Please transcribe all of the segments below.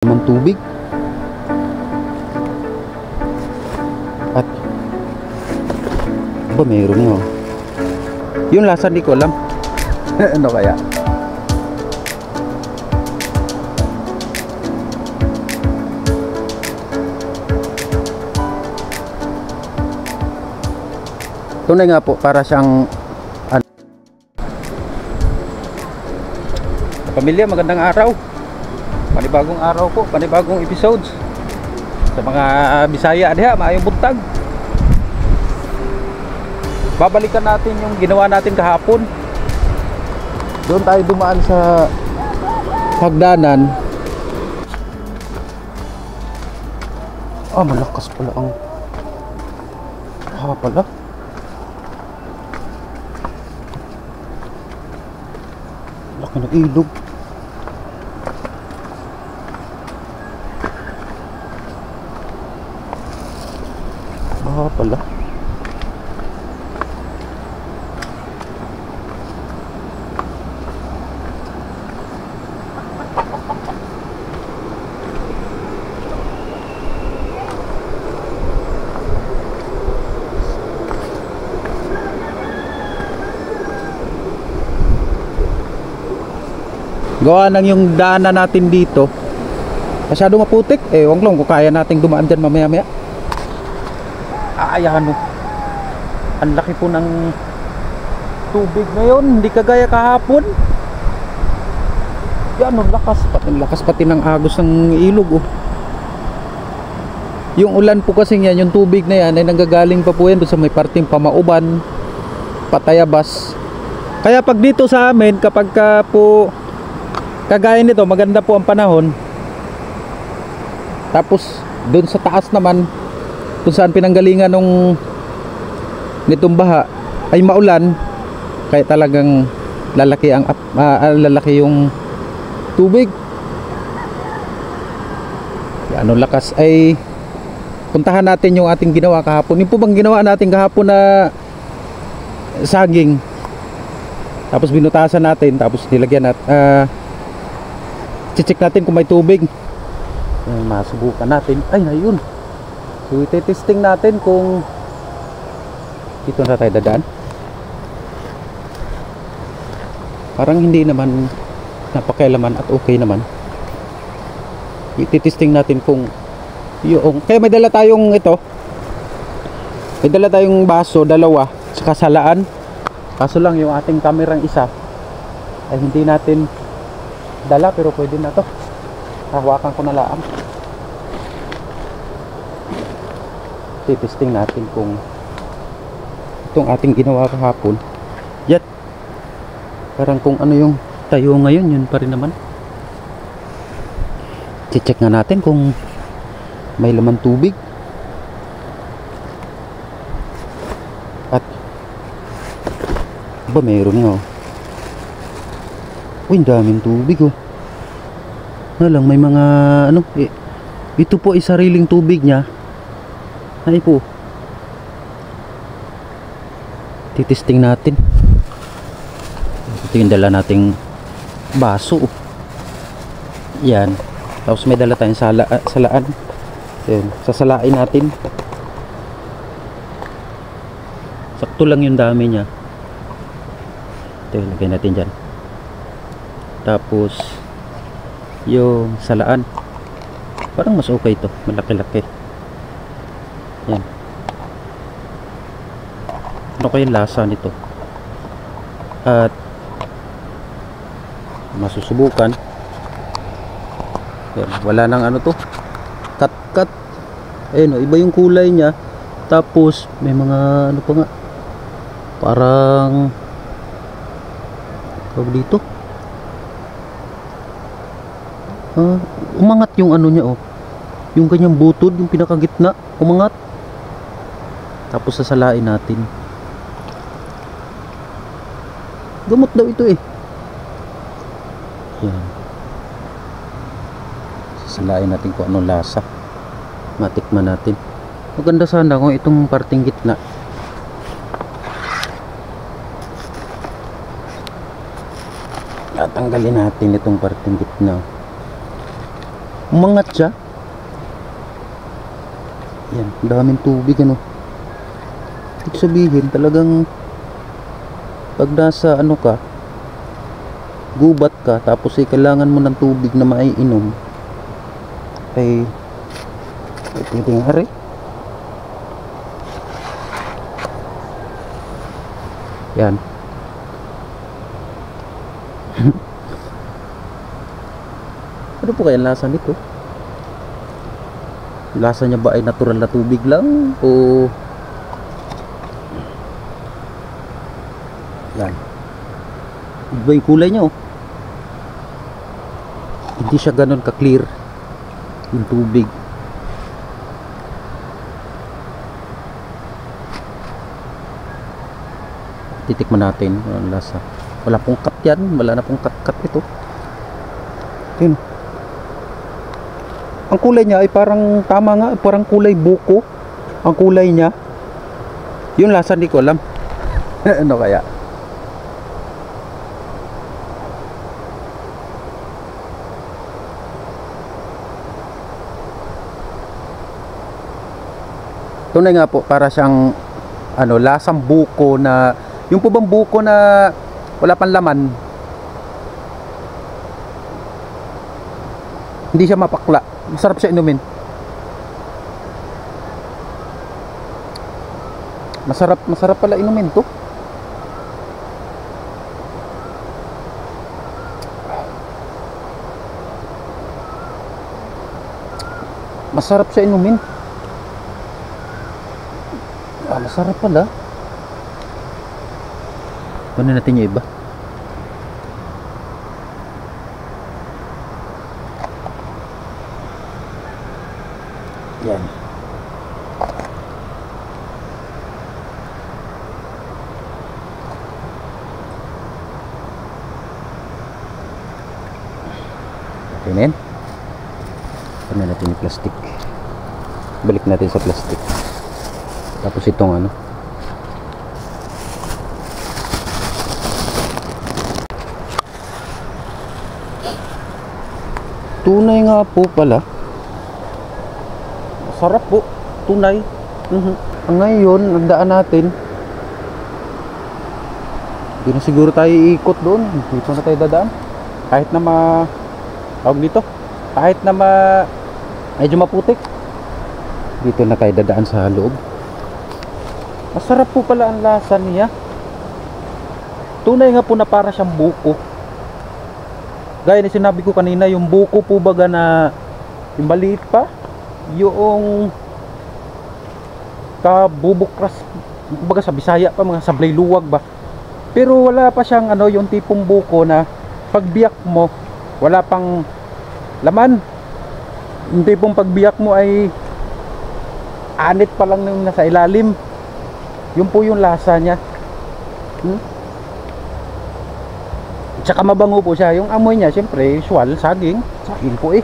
Naman tubig. At ba mayroon nga. Yung lasa di ko alam. Ano kaya? Tunay nga po, para siyang pamilya, magandang araw. Panibagong araw po, panibagong episodes. Sa mga Bisaya diha, maayong buntag. Babalikan natin yung ginawa natin kahapon. Doon tayo dumaan sa hagdanan. Malakas pala ang pala. Laki ng ilog. Pala. Gawa nang yung daanan natin dito masyado maputik. Wag lang kung kaya nating dumaan dyan mamaya maya. Ayan o, ang laki po ng tubig ngayon, hindi kagaya kahapon. Yan o, lakas pati ng agos ng ilog. Yung ulan po kasi yan, yung tubig na yan ay nanggagaling pa po yan doon sa may parting Pamauban, Patayabas. Kaya pag dito sa amin, kapag ka po kagaya nito, maganda po ang panahon. Tapos doon sa taas naman, kung saan pinanggalingan nitong baha ay maulan, kaya talagang lalaki yung tubig. Ano lakas ay puntahan natin yung ating ginawa kahapon. Yung po bang ginawa natin kahapon na saging, tapos binutasan natin, tapos nilagyan natin, check natin kung may tubig. Masubukan natin. Ay, ayun. So, iti-testing natin kung dito na tayo dadaan. Parang hindi naman napakailaman at okay naman. Iti-testing natin kung yung... Kaya may dala tayong ito. May dala tayong baso, dalawa, saka salaan. Kaso lang yung ating kamerang isa ay hindi natin dala, pero pwede na to. Hawakan ko na lang. Testing natin kung itong ating ginawa kahapon yet parang kung ano yung tayo ngayon, yun pa rin naman. Check nga natin kung may laman tubig. At ba mayroon nga ang daming tubig lang, may mga ito po ay sariling tubig niya. Ay po, titesting natin. Ito yung dala nating baso. Yan. Tapos may dala tayong salaan. Yan. Sasalain natin. Sakto lang yung dami niya. Ito, lagay natin dyan. Tapos yung salaan, parang mas okay ito, malaki-laki. Yan. Ano kaya yung lasa nito? At masusubukan. Yan. Wala nang ano to, cut. Ayun, iba yung kulay niya. Tapos may mga ano pa nga, parang tawag dito, umangat yung ano niya yung kanyang butod, yung pinakagitna, umangat. Tapos sasalain natin. Gamot daw ito yan. Sasalain natin kung anong lasa, matikman natin. Maganda sana kung itong parting gitna Tatanggalin natin itong parting gitna. Umangat siya. Yan, daming tubig ano. Ibig sabihin talagang pag nasa ano ka, gubat ka, tapos kailangan mo ng tubig na maiinom, ay pwede nga rin. Yan. Ano po kaya ang lasa nito? Lasa niya ba ay natural na tubig lang o yan? Iba yung kulay niya oh. Hindi siya ganun ka-clear yung tubig. Titikman natin ang lasa. Wala pong cut yan. Wala na pong cut ito. Yun. Ang kulay niya ay parang tama nga. Parang kulay buko. Ang kulay niya. Yung lasa hindi ko alam. Ano kaya? Tunay nga po, para siyang ano, lasang buko na, yung po bang buko na wala pang laman, hindi siya mapakla, masarap siya inumin, masarap pala inumin to. Masarap siya inumin. Masarap pala. Kunin natin yung iba. Yan. Kunin. Kunin natin yung plastic. Balik natin sa plastic. Tapos itong ano, tunay nga po pala. Masarap po, tunay. Ngayon, nagdaan natin, hindi na siguro tayo iikot doon. Dito na tayo dadaan. Kahit na tawag dito, kahit na medyo maputik, dito na tayo dadaan sa loob. Masarap po pala ang lasa niya. Tunay nga po na para siyang buko. Gaya na sinabi ko kanina, yung buko po baga na yung maliit pa, yung kabubukras, baga sa Bisaya pa, mga sablay luwag ba. Pero wala pa siyang ano, yung tipong buko na pagbiyak mo, wala pang laman. Yung tipong pagbiyak mo ay anit pa lang yung nasa ilalim. Yun po yung lasa niya. Tsaka mabango po siya. Yung amoy niya, syempre, usual, saging. Saging po eh.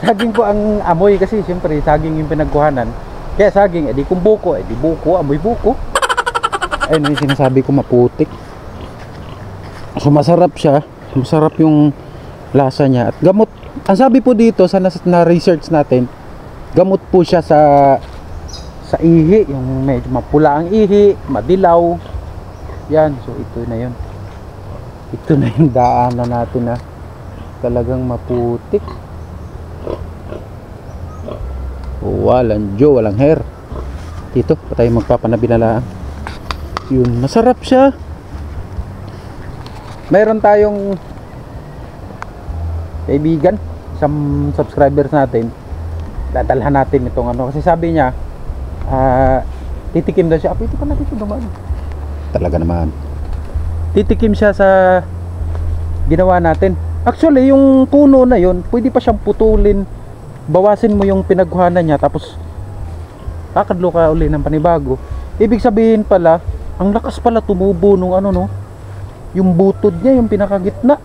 Saging po ang amoy kasi syempre, saging yung pinagkuhanan. Kaya saging, edi kung buko, edi buko, amoy buko. Ayun yung sinasabi ko, maputik. So masarap siya. Masarap yung lasa niya. At gamot. Ang sabi po dito, sa na-research natin, gamot po siya sa ihi, yung medyo mapula ang ihi, madilaw. Yan, so ito na yun. Ito na yung daanan natin na talagang maputik. Walang Joe, walang hair. Dito, pa tayo magpapanabinalaan. Yun, masarap siya. Mayroon tayong kaibigan, isang subscribers natin. Dadalhan natin itong ano, kasi sabi niya titikim daw siya. Ito ka na dito naman. Talaga naman. Titikim siya sa ginawa natin. Actually, yung puno na yun, pwede pa siyang putulin. Bawasin mo yung pinagkuhanan niya, tapos kakadlo ka uli ng panibago. Ibig sabihin pala, ang lakas pala tumubo nung ano no, yung butod niya, yung pinakagitna.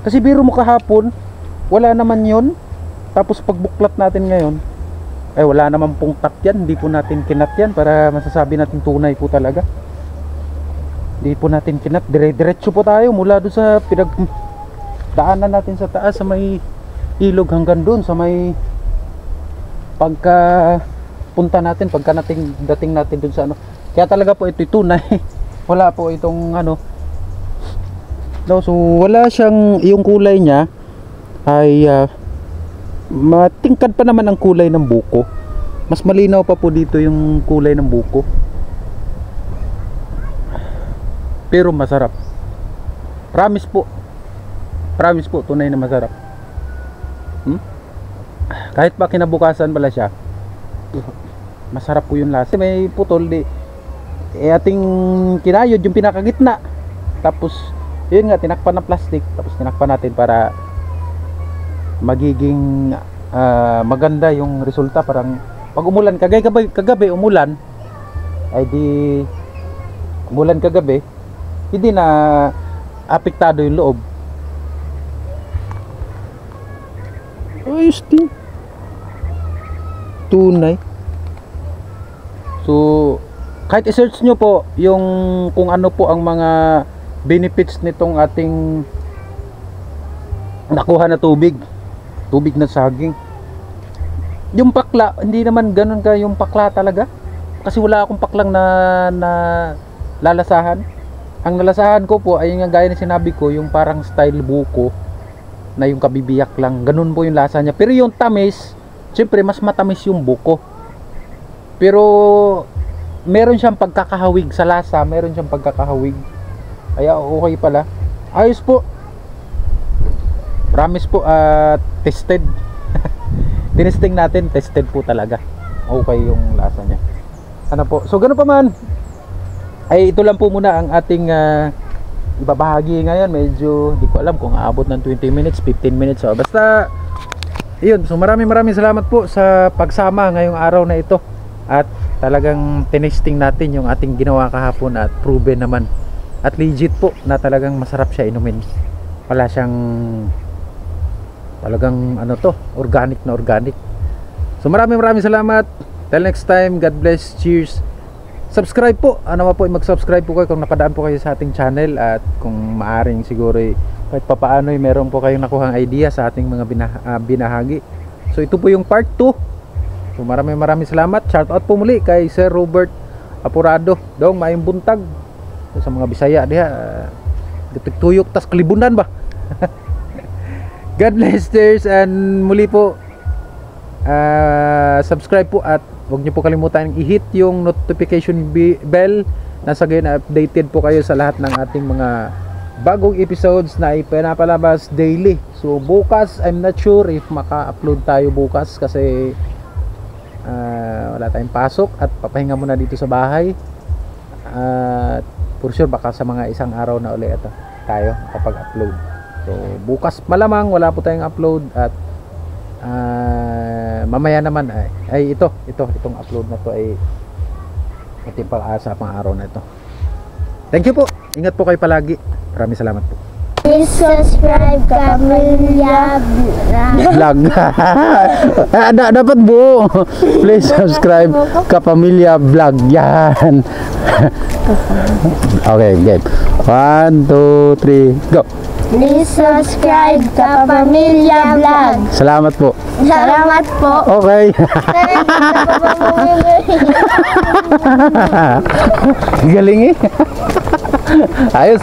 Kasi biro mo kahapon, wala naman yun. Tapos pagbuklat natin ngayon, ay wala naman pong cut yan. Hindi po natin kinat yan para masasabi natin tunay po talaga. Hindi po natin kinat. Diretso po tayo mula doon sa pinagdaanan natin sa taas, sa may ilog hanggang doon sa may pagka punta natin, pagka dating natin doon sa ano. Kaya talaga po ito tunay. Wala po itong ano. No, so wala siyang, yung kulay niya ay matingkad pa naman ang kulay ng buko. Mas malinaw pa po dito yung kulay ng buko. Pero masarap. Promise po, tunay na masarap. Kahit pa kinabukasan pala siya, masarap po yung lasa. May putol di ating kinayod yung pinakagitna. Tapos yun nga, tinakpan ng plastic. Tapos tinakpan natin para magiging maganda yung resulta. Parang pag umulan, kagabi umulan, ay di umulan kagabi, hindi na apektado yung loob. Ayos din, tunay. So kahit i-search nyo po yung kung ano po ang mga benefits nitong ating nakuha na tubig na saging. Yung pakla, hindi naman ganun ka yung pakla talaga. Kasi wala akong paklang na lalasahan. Ang nalasahan ko po ay yung gaya na sinabi ko, yung parang style buko na yung kabibiyak lang. Ganun po yung lasa niya. Pero yung tamis, siyempre mas matamis yung buko. Pero meron siyang pagkakahawig sa lasa, meron siyang pagkakahawig. Kaya okay pala. Ayos po. Promise po, tested. Tinesting natin, tested po talaga. Okay yung lasa niya. Ano po? So gano'n pa man, ay ito lang po muna ang ating ibabahagi ngayon. Medyo di ko alam kung aabot ng 20 minutes, 15 minutes. So basta yun. So maraming salamat po sa pagsama ngayong araw na ito. At talagang tinesting natin yung ating ginawa kahapon at proven naman. At legit po na talagang masarap siya inumin. Wala siyang talagang ano to, organic na organic. So maraming salamat. Till next time, God bless, cheers. Subscribe po, ano po, mag-subscribe po kayo kung napadaan po kayo sa ating channel. At kung maaring siguro kahit papaano meron po kayong nakuhang idea sa ating mga binahagi. So ito po yung part 2. So maraming salamat. Shout out po muli kay Sir Robert Apurado. Dong maayong buntag sa mga Bisaya diha. Tuyok tas kalibunan ba. God bless, cheers, and muli po subscribe po at huwag niyo po kalimutan i-hit yung notification bell na sa gayon updated po kayo sa lahat ng ating mga bagong episodes na ipinapalabas daily. So bukas, I'm not sure if maka-upload tayo bukas kasi wala tayong pasok at papahinga muna dito sa bahay. For sure baka sa mga isang araw na ulit tayo kapag-upload. So bukas malamang wala po tayong upload at mamaya naman ay itong upload na to ay ito sa pang araw na ito. Thank you po. Ingat po kayo palagi. Maraming salamat po. Please subscribe Kapamilya Vlog. Dapat po. Please subscribe Kapamilya Vlog. Yan. Okay, game. 1, 2, 3, go. Please subscribe Kapamilya Vlog. Salamat po. Salamat po. Okay. Galing eh. Ayos.